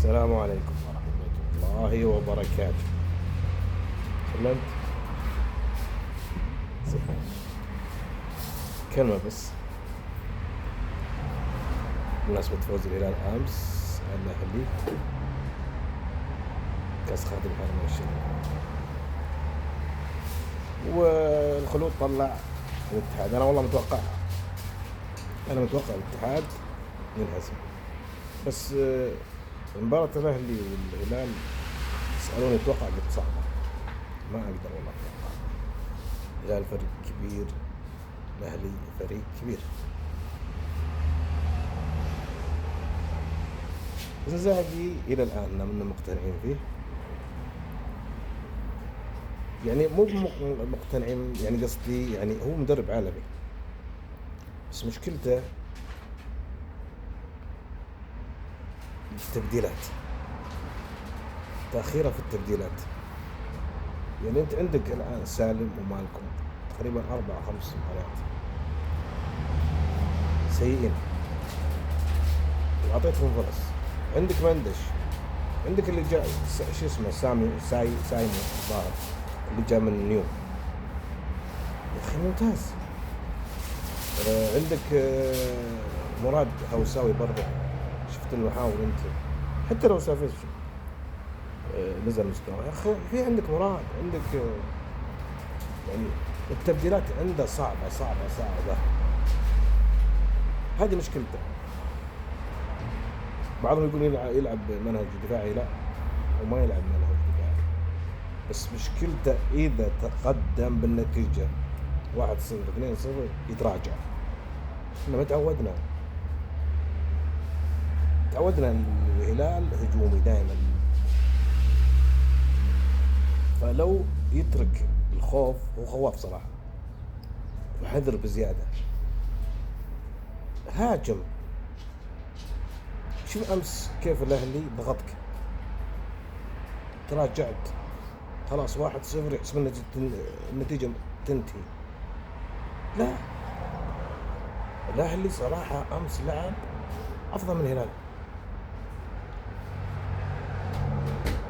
السلام عليكم ورحمة الله وبركاته. سلمت زين. كلمة بس بمناسبة فوز الهلال أمس على الأهلي كأس خادم الحرمين الشريف، والخلود طلع الاتحاد. أنا والله متوقع الاتحاد ينهزم، بس مباراة الأهلي والهلال يسألوني أتوقع، قلت صعبة، ما أقدر والله أتوقع. الهلال فريق كبير، الأهلي فريق كبير. إنزاغي إلى الآن منا مقتنعين فيه، يعني مو مقتنعين، يعني قصدي يعني هو مدرب عالمي، بس مشكلته التبديلات، تأخيره في التبديلات. يعني أنت عندك الآن سالم ومالكم تقريبا 4-5 مباريات سيئين وأعطيتهم فرص. عندك مندش، عندك اللي جاء شو اسمه سايمو الظاهر اللي جاء من نيو، يا أخي ممتاز. عندك مراد هوساوي برضه، شفت المحاور أنت، حتى لو سافيت نزل مستوى. يا أخي في عندك مراد، عندك يعني التبديلات عنده صعبة. هذه مشكلته. بعضهم يقول يلعب منهج دفاعي، لا وما يلعب منهج دفاعي، بس مشكلته إذا تقدم بالنتيجة 1-0 2-0 يتراجع. احنا ما تعودنا الهلال هجومي دائما، فلو يترك الخوف، هو خواف صراحة وحذر بزيادة، هاجم. شوف أمس كيف الأهلي ضغطك، تراجعت خلاص 1-0 يحسب النتيجة تنتهي. لا، الأهلي صراحة أمس لعب أفضل من الهلال،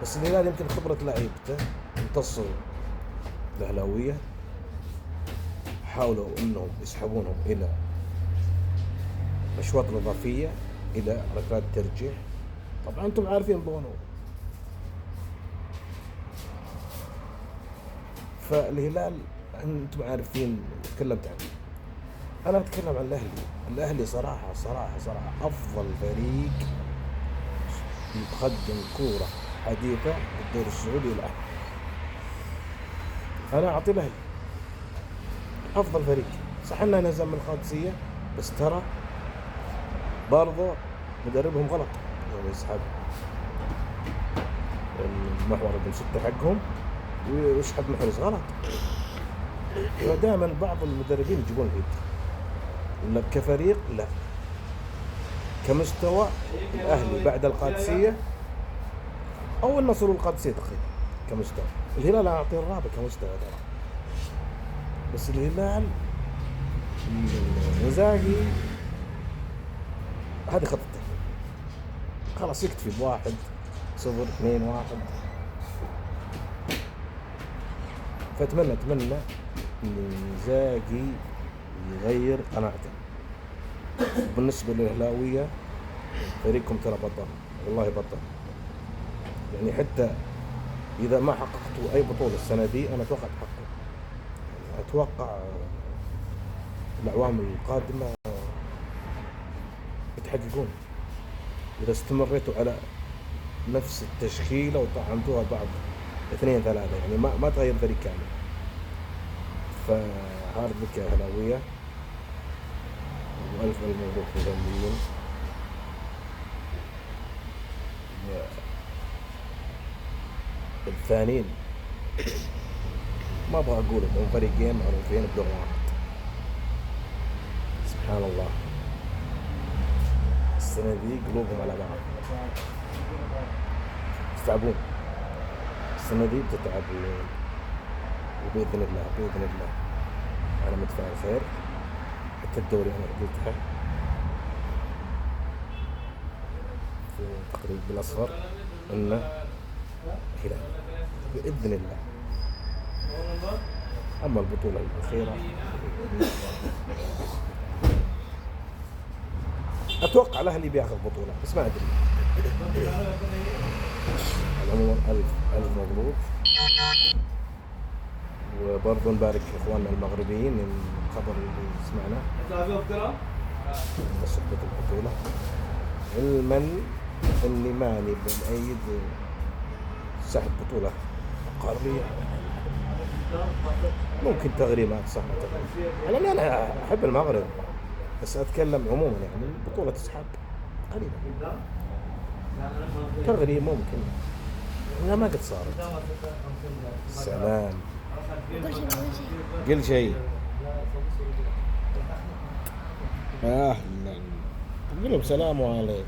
بس الهلال يمكن خبرة لعيبته امتصوا الأهلاوية، حاولوا أنهم يسحبونهم إلى أشواط الإضافية، إلى ركلات ترجيح. طبعا أنتم عارفين بونو، فالهلال أنتم عارفين تكلمت عنه. أنا أتكلم عن الأهلي صراحة أفضل فريق يقدم كورة حديثة بالدوري السعودي الآن. أنا أعطي الأهلي أفضل فريق. صح إنه نزل من القادسية، بس ترى برضه مدربهم غلط، يعني يسحب المحور ابن 6 حقهم ويسحب محرز غلط. ودائما بعض المدربين يجيبون الهيد، كفريق لا، كمستوى الأهلي بعد القادسية أو النصر والقادسية تقريبا كمستوى. الهلال أعطيه الرابع كمستوى ترى، بس الهلال إنزاغي هذه خطته، خلاص يكتفي ب1-0 2-1. فأتمنى إنزاغي يغير قناعته. بالنسبة للأهلاوية، فريقكم ترى بطل، والله بطل. يعني حتى إذا ما حققتوا أي بطولة السنة دي، أنا أتوقع تحققوا، يعني أتوقع الأعوام القادمة بتحققون إذا استمريتوا على نفس التشكيلة وطعمتوها بعض 2-3، يعني ما تغير فريق كامل. فهارد لك يا أهلاوية، وألف مبروك للهلاليين. الثانيين ما أبغى أقول إنهم فريقين معروفين بلغة واحد، سبحان الله. السنة دي قلوبهم على بعض، يتعبون السنة دي بتتعبون، وبإذن الله أنا متفائل خير. حتى الدوري أنا قلتها التقريب بالأصفر أنه هلال بإذن الله. أما البطولة الأخيرة أتوقع الأهلي بياخذ بطولة بس ما أدري. العموم ألف مبروك، وبرضه نبارك إخواننا المغربيين الخبر اللي سمعناه بصحبة البطولة، علما أني ماني بمؤيد سحب بطولة قارية. ممكن تغريمات صح تغريم، أنا أحب المغرب بس أتكلم عموما يعني البطولة تسحب قليلا، تغريم ممكن، لا ما قد صارت. سلام قل شيء. أهلا قل لهم سلام عليكم،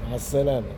مع السلامة.